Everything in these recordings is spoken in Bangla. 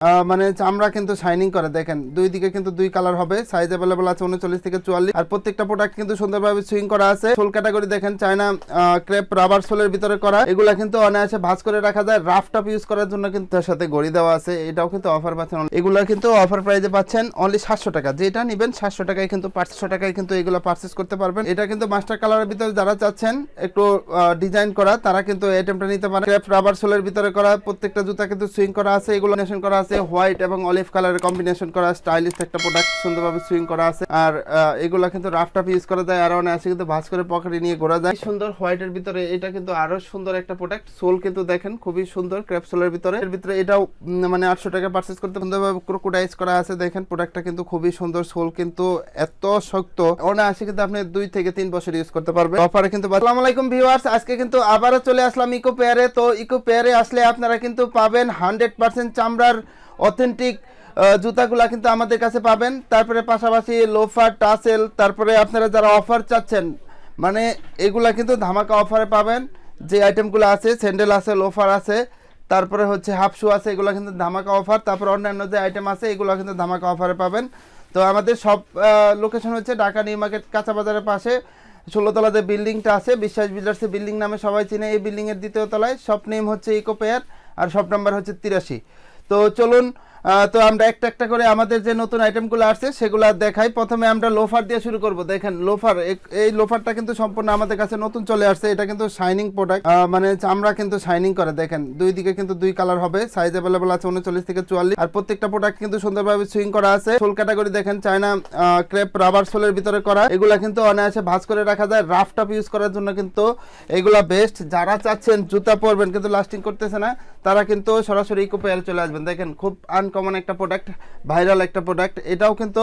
মানে চামড়া কিন্তু শাইনিং করে, দেখেন দুই দিকে কিন্তু দুই কালার হবে, সাইজ অ্যাভেলেবল আছে 39 থেকে 44। আর প্রত্যেকটা প্রোডাক্ট কিন্তু সুন্দরভাবে সুইং করা আছে। সোল ক্যাটাগরি দেখেন চায়না ক্রেপ রাবার সোলের ভিতরে করা, এগুলা কিন্তু অনায়াসে ভাঁজ করে রাখা যায়। রাফ টাপ ইউজ করার জন্য কিন্তু তার সাথে ঘড়ি দেওয়া আছে, এটাও কিন্তু অফার পাচ্ছেন। এগুলা কিন্তু অফার প্রাইসে পাচ্ছেন অনলি 700 টাকা, যেটা নেবেন 700 টাকায় কিন্তু 500 টাকায় কিন্তু এগুলো পারচেজ করতে পারবেন। এটা কিন্তু মাস্টার কালারের ভিতরে যারা চাচ্ছেন একটু ডিজাইন করা, তারা কিন্তু এই আইটেমটা নিতে পারেন। ক্রেপ রাবার সোলের ভিতরে করা, প্রত্যেকটা জুতা কিন্তু সুইং করা আছে, এগুলো নেশন করা আছে হোয়াইট এবং অলিভ কালারের কম্বিনেশন করা, স্টাইলিশ একটা প্রোডাক্ট, সুন্দরভাবে সুইং করা আছে। আর এগুলা কিন্তু রাফ টাপ ইউজ করা যায়, আর অনেক আছে কিন্তু ভাঁজ করে পকেটে নিয়ে ঘোরা যায়। সুন্দর হোয়াইটের ভিতরে এটা কিন্তু আরো সুন্দর একটা প্রোডাক্ট। সোল কিন্তু দেখেন খুবই সুন্দর, ক্রেপ সোলের ভিতরে। এর ভিতরে এটাও মানে 800 টাকা পারচেজ করতে, সুন্দরভাবে ক্রোকোডাইজ করা আছে। দেখেন প্রোডাক্টটা কিন্তু খুবই সুন্দর, সোল কিন্তু এত শক্ত, অনেক আছে কিন্তু আপনি 2 থেকে 3 বছর ইউজ করতে পারবেন। অফারে কিন্তু আসসালামু আলাইকুম ভিউয়ার্স, আজকে কিন্তু আবারও চলে আসলাম ইকো পেয়ারে। তো ইকো পেয়ারে আসলে আপনারা কিন্তু পাবেন 100% চামড়ার অথেন্টিক জুতাগুলা কিন্তু আমাদের কাছে পাবেন। তারপরে পাশাপাশি লোফার, টাসেল, তারপরে আপনারা যারা অফার চাচ্ছেন মানে এগুলা কিন্তু ধামাকা অফারে পাবেন। যে আইটেমগুলো আছে, স্যান্ডেল আছে, লোফার আছে, তারপরে হচ্ছে হাফ শু আছে, এগুলো কিন্তু ধামাকা অফার। তারপর অন্যান্য যে আইটেম আছে এগুলো কিন্তু ধামাকা অফারে পাবেন। তো আমাদের সব লোকেশন হচ্ছে ঢাকা নিউ মার্কেট কাঁচা বাজারের পাশে 16 তলা যে বিল্ডিংটা আছে, বিশ্বাস বিল্ডার্সের বিল্ডিং নামে সবাই চিনে। এই বিল্ডিংয়ের 2য় তলায় শপ নেম হচ্ছে ইকো পেয়ার, আর শপ নাম্বার হচ্ছে 83। তো চলুন তো আমরা একটা একটা করে আমাদের যে নতুন আইটেমগুলো আসছে সেগুলো দেখাই। প্রথমে আমরা লোফার দিয়ে শুরু করব। দেখেন লোফার, এই লোফারটা কিন্তু সম্পূর্ণ আমাদের কাছে নতুন চলে আসছে। এটা কিন্তু শাইনিং প্রোডাক্ট, মানে চামড়া কিন্তু শাইনিং করে। দেখেন দুই দিকে কিন্তু দুই কালার হবে, সাইজ অ্যাভেলেবল আছে 39 থেকে 44। আর প্রত্যেকটা প্রোডাক্ট কিন্তু সুন্দরভাবে সুইং করা আছে। সোল ক্যাটাগরি দেখেন চায়না ক্রেপ রাবার সোলের ভিতরে করা, এগুলা কিন্তু অনায়াসে ভাঁজ করে রাখা যায়। রাফ টাপ ইউজ করার জন্য কিন্তু এগুলা বেস্ট। যারা চাচ্ছেন জুতা পরবেন কিন্তু লাস্টিং করতেছে না, তারা কিন্তু সরাসরি ইকো পেয়ারে চলে আসবেন। দেখেন খুব আনকমন একটা প্রোডাক্ট, ভাইরাল একটা প্রোডাক্ট। এটাও কিন্তু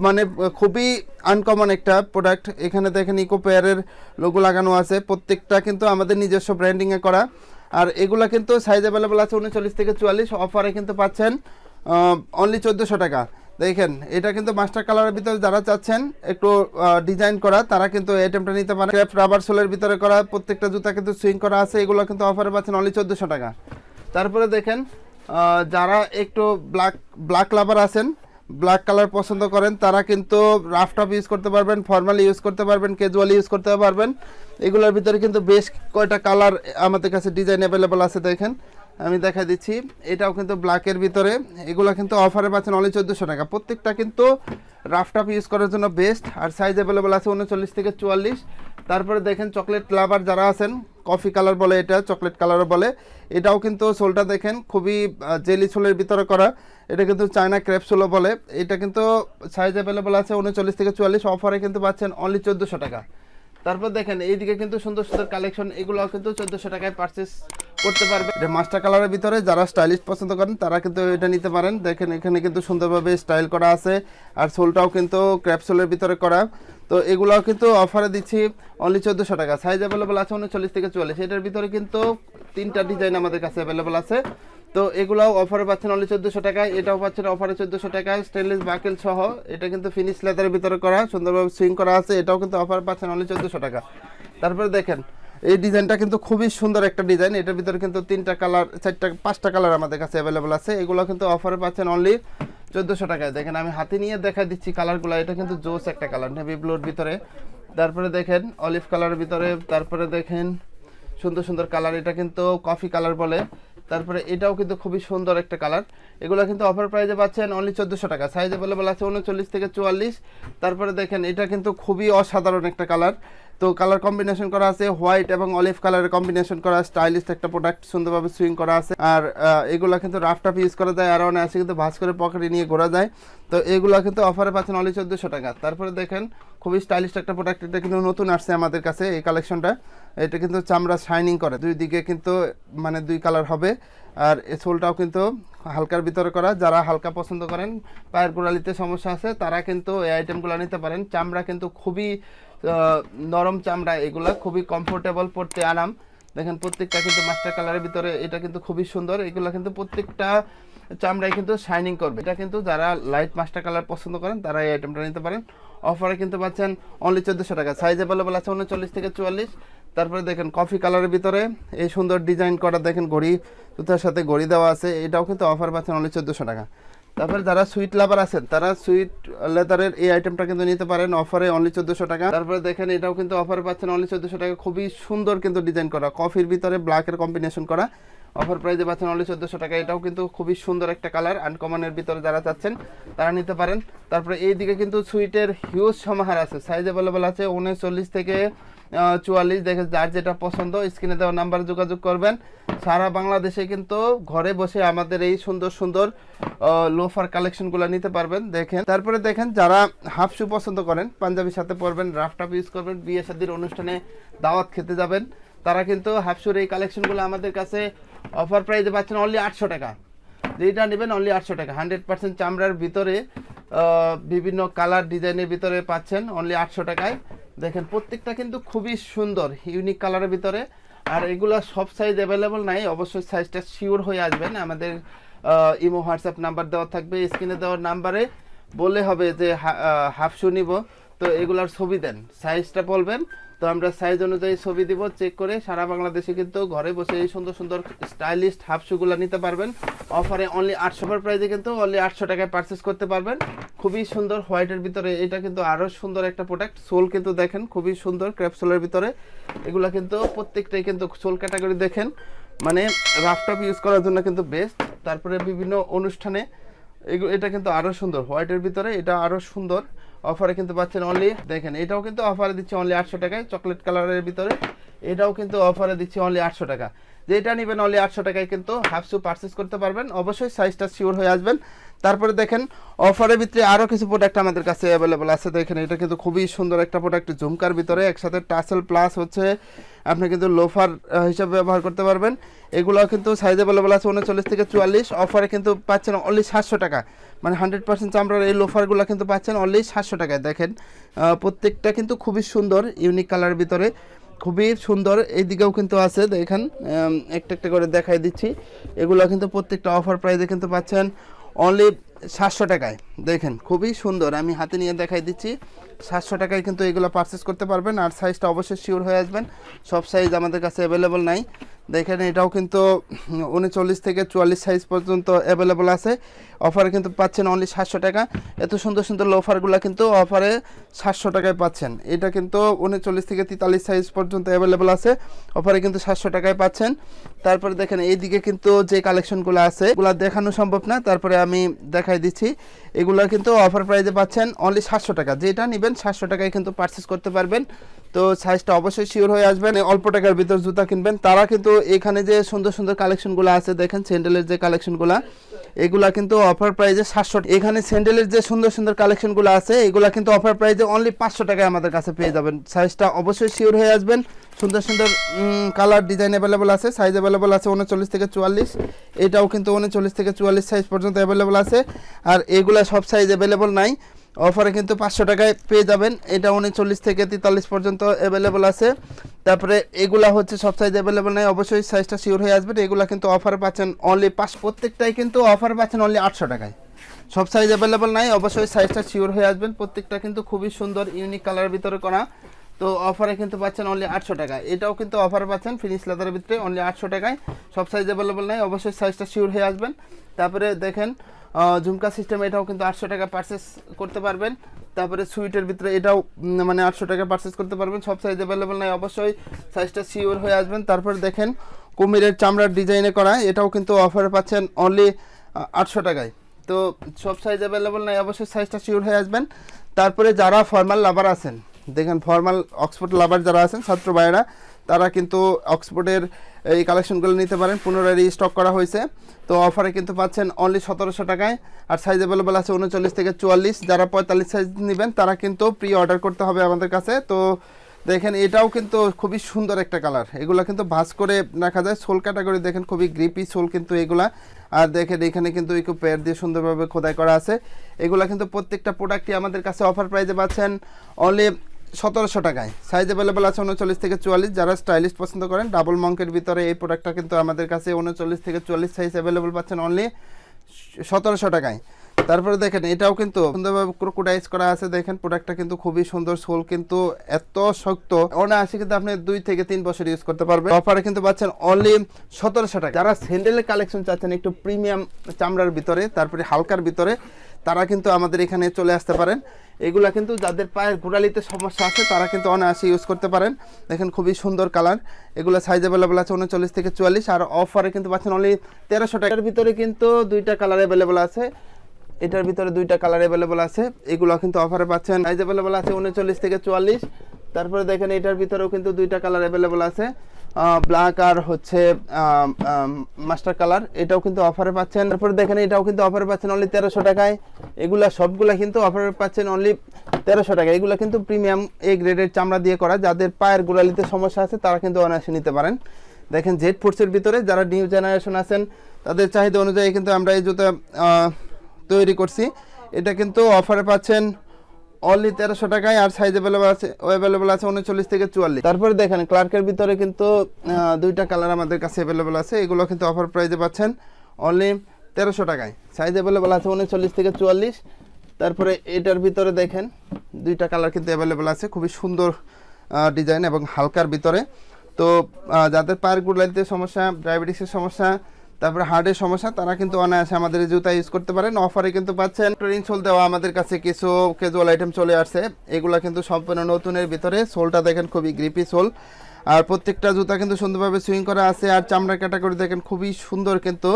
মানে খুবই আনকমন একটা প্রোডাক্ট। এখানে দেখেন ইকো পেয়ারের লোগো লাগানো আছে, প্রত্যেকটা কিন্তু আমাদের নিজস্ব ব্র্যান্ডিংয়ে করা। আর এগুলা কিন্তু সাইজ অ্যাভেলেবল আছে 39 থেকে 44। অফারে কিন্তু পাচ্ছেন অনলি 1400 টাকা। দেখেন এটা কিন্তু মাস্টার কালারের ভিতরে যারা চাচ্ছেন একটু ডিজাইন করা, তারা কিন্তু এই আইটেমটা নিতে পারেন। ক্রেপ রাবার সোলের ভিতরে করা, প্রত্যেকটা জুতা কিন্তু সুইং করা আছে, এগুলো কিন্তু অফারে পাচ্ছেন অনলি 1400 টাকা। তারপরে দেখেন যারা একটু ব্ল্যাক লাভার আছেন, ব্ল্যাক কালার পছন্দ করেন, তারা কিন্তু রাফ টপ ইউজ করতে পারবেন, ফর্মালি ইউজ করতে পারবেন, ক্যাজুয়ালি ইউজ করতে পারবেন। এগুলোর ভিতরে কিন্তু বেশ কয়টা কালার আমাদের কাছে ডিজাইন অ্যাভেলেবল আছে। দেখেন আমি দেখাই দিচ্ছি, এটাও কিন্তু ব্ল্যাকের ভিতরে, এগুলো কিন্তু অফারে পাচ্ছেন অনলি 1400 টাকা। প্রত্যেকটা কিন্তু রাফ টপ ইউজ করার জন্য বেস্ট। আর সাইজ অ্যাভেলেবল আছে 39 থেকে 44। তারপরে দেখেন চকলেট লাভার যারা আছেন, কফি কালার বলে, এটা চকলেট কালারও বলে, এটাও কিন্তু সোলটা দেখেন খুবই জেলি সোলের ভিতরে করা। এটা কিন্তু চায়না ক্রেপ সোলও বলে। এটা কিন্তু সাইজ অ্যাভেলেবল আছে 39 থেকে 44। অফারে কিন্তু পাচ্ছেন অনলি 1400 টাকা। তারপর দেখেন এইদিকে কিন্তু সুন্দর সুন্দর কালেকশন, এগুলোও কিন্তু 1400 টাকায় পারচেস করতে পারবে। এটা মাস্টার কালারের ভিতরে যারা স্টাইলিশ পছন্দ করেন তারা কিন্তু এটা নিতে পারেন। দেখেন এখানে কিন্তু সুন্দরভাবে স্টাইল করা আছে, আর সোলটাও কিন্তু ক্র্যাপ সোলের ভিতরে করা। তো এগুলোও কিন্তু অফারে দিচ্ছি অনলি 1400 টাকা। সাইজ অ্যাভেলেবল আছে 39 থেকে 44। এটার ভিতরে কিন্তু 3টা ডিজাইন আমাদের কাছে অ্যাভেলেবল আছে। তো এগুলাও অফারে পাচ্ছেন অনলি 1400 টাকায়। এটাও পাচ্ছেন অফারে 1400 টাকায়, স্টেনলেস বাকেল সহ। এটা কিন্তু ফিনিশ লেদারের ভিতরে করা, সুন্দরভাবে সুইং করা আছে, এটাও কিন্তু অফারে পাচ্ছেন অনলি 1400 টাকা। তারপরে দেখেন এই ডিজাইনটা কিন্তু খুবই সুন্দর একটা ডিজাইন। এটার ভিতরে কিন্তু 3টা কালার, 5টা কালার আমাদের কাছে অ্যাভেলেবল আছে। এগুলো কিন্তু অফারে পাচ্ছেন অনলি 1400 টাকায়। দেখেন আমি হাতে নিয়ে দেখাই দিচ্ছি কালারগুলো। এটা কিন্তু জোস একটা কালার, নেভি ব্লুর ভিতরে। তারপরে দেখেন অলিভ কালারের ভিতরে। তারপরে দেখেন সুন্দর সুন্দর কালার, এটা কিন্তু কফি কালার বলে। তারপরে এটাও কিন্তু খুবই সুন্দর একটা কালার। এগুলো কিন্তু অফার প্রাইসে পাচ্ছেন অনলি 1400 টাকা। সাইজ অ্যাভেলেবল আছে 39 থেকে 44। তারপরে দেখেন এটা কিন্তু খুবই অসাধারণ একটা কালার। তো কালার কম্বিনেশন করা আছে, হোয়াইট এবং অলিভ কালারের কম্বিনেশন করা, স্টাইলিশ একটা প্রোডাক্ট, সুন্দরভাবে সুইং করা আছে। আর এগুলা কিন্তু রাফ টাপ ইউজ করা যায়, আর অনেক আছে কিন্তু ভাঁজ করে পকেটে নিয়ে ঘোরা যায়। তো এগুলো কিন্তু অফারে পাচ্ছেন অনলি 1400 টাকা। তারপরে দেখেন খুবই স্টাইলিশ একটা প্রোডাক্ট, এটা কিন্তু নতুন আসছে আমাদের কাছে এই কালেকশনটা। এটা কিন্তু চামড়া শাইনিং করে, দুই দিকে কিন্তু মানে দুই কালার হবে। আর এই সোলটাও কিন্তু হালকার ভিতরে করা। যারা হালকা পছন্দ করেন, পায়ের গোড়ালিতে সমস্যা আছে, তারা কিন্তু এই আইটেমগুলো নিতে পারেন। চামড়া কিন্তু খুবই নরম চামড়া, এগুলা খুবই কমফোর্টেবল, পড়তে আরাম। দেখেন প্রত্যেকটা কিন্তু মাস্টার কালারের ভিতরে, এটা কিন্তু খুবই সুন্দর। এগুলো কিন্তু প্রত্যেকটা চামড়ায় কিন্তু শাইনিং করবে। এটা কিন্তু যারা লাইট মাস্টার কালার পছন্দ করেন তারা এই আইটেমটা নিতে পারেন। অফারে কিন্তু পাচ্ছেন অনলি 1400 টাকা। সাইজ অ্যাভেলেবল আছে 39 থেকে 44। তারপরে দেখেন কফি কালারের ভিতরে এই সুন্দর ডিজাইন করা দেখেন ঘড়ি জুতার সাথে ঘড়ি দেওয়া আছে, এটাও কিন্তু অফার পাচ্ছেন অনলি 1400 টাকা। তারপরে যারা সুইট লাভার আছেন তারা সুইট লেদারের এই আইটেমটা কিন্তু নিতে পারেন অফারে অনলি 1400 টাকা। তারপরে দেখেন এটাও কিন্তু অফারে পাচ্ছেন অনলি 1400 টাকা, খুবই সুন্দর কিন্তু ডিজাইন করা, কফির ভিতরে ব্ল্যাকের কম্বিনেশন করা, অফার প্রাইসে পাচ্ছেন অনলি 1400 টাকা। এটাও কিন্তু খুবই সুন্দর একটা কালার, আনকমনের ভিতরে যারা চাচ্ছেন তারা নিতে পারেন। তারপরে এই দিকে কিন্তু সুইটের হিউজ সমাহার আছে, সাইজ অ্যাভেলেবল আছে 39 থেকে 44, দেখে যার যেটা পছন্দ স্ক্রিনে দেওয়া নাম্বারে যোগাযোগ করবেন। সারা বাংলাদেশে কিন্তু ঘরে বসে আমাদের এই সুন্দর সুন্দর লোফার কালেকশনগুলো নিতে পারবেন দেখেন। তারপরে দেখেন যারা হাফ শু পছন্দ করেন, পাঞ্জাবির সাথে পরবেন, রাফটাপ ইউজ করবেন, বিয়ে শাদীর অনুষ্ঠানে দাওয়াত খেতে যাবেন, তারা কিন্তু হাফ শুর এই কালেকশনগুলো আমাদের কাছে অফার প্রাইসে পাচ্ছেন অনলি 800 টাকা। যেটা নেবেন অনলি 800 টাকা, 100% চামড়ার ভিতরে বিভিন্ন কালার ডিজাইনের ভিতরে পাচ্ছেন অনলি 800 টাকায়। দেখেন প্রত্যেকটা কিন্তু খুবই সুন্দর ইউনিক কালারের ভিতরে, আর এগুলা সব সাইজ অ্যাভেলেবল নাই, অবশ্যই সাইজটা শিওর হয়ে আসবেন। আমাদের ইমো হোয়াটসঅ্যাপ নাম্বার দেওয়া থাকবে, স্ক্রিনে দেওয়ার নাম্বারে বলে হবে যে হাফ শু নিব, তো এগুলার ছবি দেন, সাইজটা বলবেন, তো আমরা সাইজ অনুযায়ী ছবি দিব, চেক করে সারা বাংলাদেশে কিন্তু ঘরে বসে এই সুন্দর সুন্দর স্টাইলিশ হাফ শুগুলো নিতে পারবেন অফারে অনলি 800 প্রাইসে, কিন্তু অনলি 800 টাকায় পারচেস করতে পারবেন। খুবই সুন্দর হোয়াইটের ভিতরে, এটা কিন্তু আরও সুন্দর একটা প্রোডাক্ট। সোল কিন্তু দেখেন খুবই সুন্দর ক্র্যাপসোলের ভিতরে, এগুলো কিন্তু প্রত্যেকটাই কিন্তু সোল ক্যাটাগরি দেখেন, মানে রাফটপ ইউজ করার জন্য কিন্তু বেস্ট। তারপরে বিভিন্ন অনুষ্ঠানে এটা কিন্তু আরও সুন্দর হোয়াইটের ভিতরে, এটা আরও সুন্দর অফারে কিন্তু পাচ্ছেন অনলি, দেখেন এটাও কিন্তু অফারে দিচ্ছে অনলি 800 টাকায়, চকলেট কালারের ভিতরে, এটাও কিন্তু অফারে দিচ্ছে অনলি 800 টাকা। যেটা নেবেন অনলি 800 টাকায় কিন্তু হাফ শু পারচেস করতে পারবেন, অবশ্যই সাইজটা শিওর হয়ে আসবেন। তারপরে দেখেন অফারের ভিতরে আরও কিছু প্রোডাক্ট আমাদের কাছে অ্যাভেলেবল আছে, দেখেন এটা কিন্তু খুবই সুন্দর একটা প্রোডাক্ট, ঝুমকার ভিতরে একসাথে টাসেল প্লাস হচ্ছে আপনি কিন্তু লোফার হিসাবে ব্যবহার করতে পারবেন। এগুলো কিন্তু সাইজ অ্যাভেলেবল আছে 39 থেকে 44, অফারে কিন্তু পাচ্ছেন অনলি 700 টাকা, মানে 100% চামড়ার এই লোফারগুলো কিন্তু পাচ্ছেন অনলি 700 টাকায়। দেখেন প্রত্যেকটা কিন্তু খুবই সুন্দর ইউনিক কালারের ভিতরে, খুবই সুন্দর। এইদিকেও কিন্তু আছে দেখেন, একটা একটা করে দেখাই দিচ্ছি, এগুলো কিন্তু প্রত্যেকটা অফার প্রাইসে কিন্তু পাচ্ছেন অনলি 700 টাকায়। দেখেন খুবই সুন্দর, আমি হাতে নিয়ে দেখাই দিচ্ছি, 700 টাকায় কিন্তু এগুলো পারচেস করতে পারবেন, আর সাইজটা অবশ্যই শিওর হয়ে আসবেন, সব সাইজ আমাদের কাছে অ্যাভেলেবল নাই। দেখেন এটাও কিন্তু 39 থেকে 44 সাইজ পর্যন্ত অ্যাভেলেবল আছে, অফারে কিন্তু পাচ্ছেন অনলি 700 টাকা। এত সুন্দর সুন্দর লোফারগুলো কিন্তু অফারে 700 টাকায় পাচ্ছেন, এটা কিন্তু 39 থেকে 43 সাইজ পর্যন্ত অ্যাভেলেবল আছে, অফারে কিন্তু 700 টাকায় পাচ্ছেন। তারপরে দেখেন এইদিকে কিন্তু যে কালেকশনগুলো আছে এগুলো দেখানো সম্ভব না, তারপরে আমি দেখাই দিচ্ছি, এগুলো কিন্তু অফার প্রাইসে পাচ্ছেন অনলি 700 টাকা। যেটা নেবেন 700 টাকায় কিন্তু পারচেস করতে পারবেন, তো সাইজটা অবশ্যই শিওর হয়ে আসবেন। অল্প টাকার ভিতর জুতা কিনবেন তারা কিন্তু এখানে যে সুন্দর সুন্দর কালেকশনগুলো আছে, দেখেন স্যান্ডেলের যে কালেকশনগুলো, এগুলা কিন্তু অফার প্রাইসে 700, এখানে স্যান্ডেলের যে সুন্দর সুন্দর কালেকশনগুলো আছে এগুলা কিন্তু অফার প্রাইসে অনলি 500 টাকায় আমাদের কাছে পেয়ে যাবেন। সাইজটা অবশ্যই শিওর হয়ে আসবেন, সুন্দর সুন্দর কালার ডিজাইন অ্যাভেলেবল আছে, সাইজ অ্যাভেলেবল আছে 39 থেকে 44, এটাও কিন্তু 39 থেকে 44 সাইজ পর্যন্ত অ্যাভেলেবল আছে, আর এগুলা সব সাইজ অ্যাভেলেবল নাই, অফারে কিন্তু 500 টাকায় পেয়ে যাবেন। এটা 39 থেকে 43 পর্যন্ত অ্যাভেলেবল আছে। তারপরে এগুলা হচ্ছে সব সাইজ অ্যাভেলেবল নাই, অবশ্যই সাইজটা শিওর হয়ে আসবেন। এগুলা কিন্তু অফারে পাচ্ছেন অনলি প্রত্যেকটাই কিন্তু অফারে পাচ্ছেন অনলি 800 টাকায়, সব সাইজ অ্যাভেলেবল নাই, অবশ্যই সাইজটা শিওর হয়ে আসবেন। প্রত্যেকটা কিন্তু খুবই সুন্দর ইউনিক কালারের ভিতরে করা, তো অফারে কিন্তু পাচ্ছেন অনলি 800 টাকা। এটাও কিন্তু অফারে পাচ্ছেন ফিনিশ লেদারের ভিতরে অনলি 800 টাকায়, সব সাইজ অ্যাভেলেবল নাই, অবশ্যই সাইজটা শিওর হয়ে আসবেন। তারপরে দেখেন ঝুমকা সিস্টেম, এটাও কিন্তু 800 টাকা পারচেস করতে পারবেন। তারপরে সুইটের ভিতরে এটাও মানে 800 টাকা পারচেস করতে পারবেন, সব সাইজ অ্যাভেলেবল নাই, অবশ্যই সাইজটা শিওর হয়ে আসবেন। তারপরে দেখেন কুমিরের চামড়ার ডিজাইনে করা, এটাও কিন্তু অফারে পাচ্ছেন অনলি 800 টাকায়, তো সব সাইজ অ্যাভেলেবল নাই, অবশ্যই সাইজটা শিওর হয়ে আসবেন। তারপরে যারা ফর্মাল লাভার আছেন, দেখেন ফর্মাল অক্সফোর্ড লাভার যারা আছেন ছাত্র ভাইয়েরা, তারা কিন্তু অক্সফোর্ডের এই কালেকশনগুলো নিতে পারেন, পুনরায় রিস্টক করা হয়েছে, তো অফারে কিন্তু পাচ্ছেন অনলি 1700 টাকায়, আর সাইজ অ্যাভেলেবল আছে 39 থেকে 44, যারা 45 সাইজ নেবেন তারা কিন্তু প্রি অর্ডার করতে হবে আমাদের কাছে। তো দেখেন এটাও কিন্তু খুবই সুন্দর একটা কালার, এগুলা কিন্তু ভাঁজ করে রাখা যায়, সোল ক্যাটাগরি দেখেন খুবই গ্রিপি সোল কিন্তু এগুলা, আর দেখেন এখানে কিন্তু একটু পেয়ার দিয়ে সুন্দরভাবে খোদাই করা আছে। এগুলা কিন্তু প্রত্যেকটা প্রোডাক্টই আমাদের কাছে অফার প্রাইসে পাচ্ছেন অনলি 1700 টাকায়, সাইজ অ্যাভেলেবল আছে 39 থেকে 44, যারা স্টাইলিশ পছন্দ করেন ডাবল মঙ্কের ভিতরে এই প্রোডাক্টটা কিন্তু আমাদের কাছে 39 থেকে 44 সাইজ অ্যাভেলেবল পাচ্ছেন অনলি 1700 টাকায়। তারপরে দেখেন এটাও কিন্তু সুন্দরভাবে ক্রোকোডাইজ করা আছে, দেখেন প্রোডাক্টটা কিন্তু খুবই সুন্দর, সোল কিন্তু এত শক্ত, অনায়াসে কিন্তু আপনি 2 থেকে 3 বছর ইউজ করতে পারবেন। অফারে কিন্তু পাচ্ছেন অনলি 1700 টাকা। যারা স্যান্ডেলের কালেকশন চাচ্ছেন একটু প্রিমিয়াম চামড়ার ভিতরে, তারপরে হালকার ভিতরে, তারা কিন্তু আমাদের এখানে চলে আসতে পারেন। এগুলা কিন্তু যাদের পায়ের গোড়ালিতে সমস্যা আছে তারা কিন্তু অনায়াসে ইউজ করতে পারেন। দেখেন খুবই সুন্দর কালার, এগুলো সাইজ অ্যাভেলেবল আছে 39 থেকে 44, আর অফারে কিন্তু পাচ্ছেন অনলি 1300 টাকার ভিতরে। কিন্তু 2টা কালার অ্যাভেলেবল আছে, এটার ভিতরে 2টা কালার অ্যাভেলেবল আছে, এগুলো কিন্তু অফারে পাচ্ছেন। সাইজ অ্যাভেলেবল আছে 39 থেকে 44। তারপরে দেখেন এটার ভিতরেও কিন্তু 2টা কালার অ্যাভেলেবল আছে, ব্ল্যাক আর হচ্ছে মাস্টার কালার, এটাও কিন্তু অফারে পাচ্ছেন। তারপরে দেখেন এটাও কিন্তু অফারে পাচ্ছেন অনলি 1300 টাকায়। এগুলা সবগুলা কিন্তু অফারে পাচ্ছেন অনলি 1300 টাকা। এগুলো কিন্তু প্রিমিয়াম এ গ্রেডের চামড়া দিয়ে করা, যাদের পায়ের গোড়ালিতে সমস্যা আছে তারা কিন্তু অনায়াসে নিতে পারেন। দেখেন জেড ফোর্সের ভিতরে যারা নিউ জেনারেশন আছেন তাদের চাহিদা অনুযায়ী কিন্তু আমরা এই জুতা তৈরি করছি। এটা কিন্তু অফারে পাচ্ছেন অনলি 1300 টাকায়, আর সাইজ অ্যাভেলেবল আছে 39 থেকে 44। তারপরে দেখেন ক্লার্কের ভিতরে কিন্তু 2টা কালার আমাদের কাছে অ্যাভেলেবল আছে, এগুলো কিন্তু অফার প্রাইসে পাচ্ছেন অনলি 1300 টাকায়। সাইজ অ্যাভেলেবল আছে 39 থেকে 44। তারপরে এটার ভিতরে দেখেন 2টা কালার কিন্তু অ্যাভেলেবল আছে, খুবই সুন্দর ডিজাইন এবং হালকার ভিতরে। তো যাদের পায়ের গোড়ালিতে সমস্যা, ডায়াবেটিসের সমস্যা, তারপরে হার্টের সমস্যা, তারা কিন্তু অনায়াসে আমাদের এই জুতা ইউজ করতে পারেন। অফারে কিন্তু পাচ্ছেন ইনসোল দেওয়া, আমাদের কাছে কিছু ক্যাজুয়াল আইটেম চলে আসছে, এগুলা কিন্তু সম্পূর্ণ নতুনের ভিতরে। সোলটা দেখেন খুবই গ্রিপি সোল, আর প্রত্যেকটা জুতা কিন্তু সুন্দরভাবে সুইং করা আছে। আর চামড়া ক্যাটাগরি দেখেন খুবই সুন্দর, কিন্তু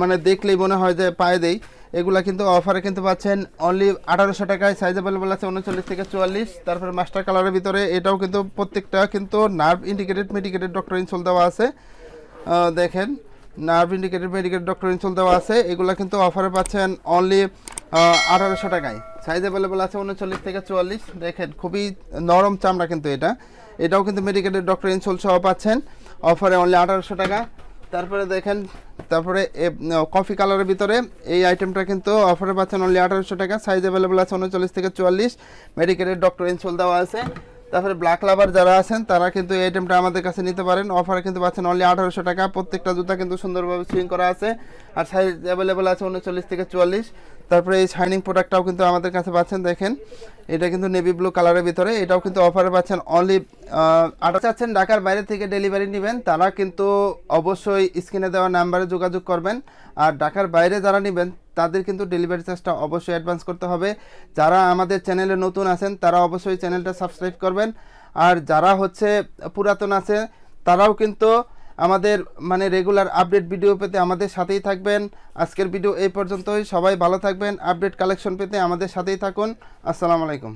মানে দেখলেই মনে হয় যে পায়ে দেই। এগুলা কিন্তু অফারে কিন্তু পাচ্ছেন অনলি 1800 টাকায়। সাইজ অ্যাভেলেবল আছে 39 থেকে 44। তারপরে মাস্টার কালারের ভিতরে, এটাও কিন্তু প্রত্যেকটা কিন্তু nerve indicated medicated doctor insole দেওয়া আছে। দেখেন nerve indicated medicated doctor insole দেওয়া আছে, এগুলো কিন্তু অফারে পাচ্ছেন অনলি 1800 টাকায়। সাইজ অ্যাভেলেবল আছে 39 থেকে 44। দেখেন খুবই নরম চামড়া কিন্তু এটাও কিন্তু মেডিকেটেড ডক্টর ইনসোল সহ পাচ্ছেন অফারে অনলি 1800 টাকা। তারপরে দেখেন কফি কালারের ভিতরে এই আইটেমটা কিন্তু অফারে পাচ্ছেন অনলি 1800 টাকা। সাইজ অ্যাভেলেবল আছে 39 থেকে 44, মেডিকেটেড ডক্টর ইনসোল দেওয়া আছে। তারপরে ব্ল্যাক লাভার যারা আছেন তারা কিন্তু এই আইটেমটা আমাদের কাছে নিতে পারেন, অফারে কিন্তু পাচ্ছেন অনলি 1800 টাকা। প্রত্যেকটা জুতা কিন্তু সুন্দরভাবে সুইং করা আছে, আর সাইজ অ্যাভেলেবল আছে 39 থেকে 44। তারপরে এই শাইনিং প্রোডাক্টটাও কিন্তু আমাদের কাছে পাচ্ছেন, দেখেন এটা কিন্তু নেভি ব্লু কালারের ভিতরে, এটাও কিন্তু অফারে পাচ্ছেন অনলি 1800। চাচ্ছেন ঢাকার বাইরে থেকে ডেলিভারি নেবেন, তারা কিন্তু অবশ্যই স্ক্রিনে দেওয়া নাম্বারে যোগাযোগ করবেন। আর ঢাকার বাইরে যারা নেবেন তাদের কিন্তু ডেলিভারি চার্জটা অবশ্যই অ্যাডভান্স করতে হবে। যারা আমাদের চ্যানেলে নতুন আছেন তারা অবশ্যই চ্যানেলটা সাবস্ক্রাইব করবেন, আর যারা হচ্ছে পুরাতন আছে তারাও কিন্তু আমাদের মানে রেগুলার আপডেট ভিডিও পেতে আমাদের সাথেই থাকবেন। আজকের ভিডিও এই পর্যন্তই, সবাই ভালো থাকবেন। আপডেট কালেকশন পেতে আমাদের সাথেই থাকুন। আসসালামু আলাইকুম।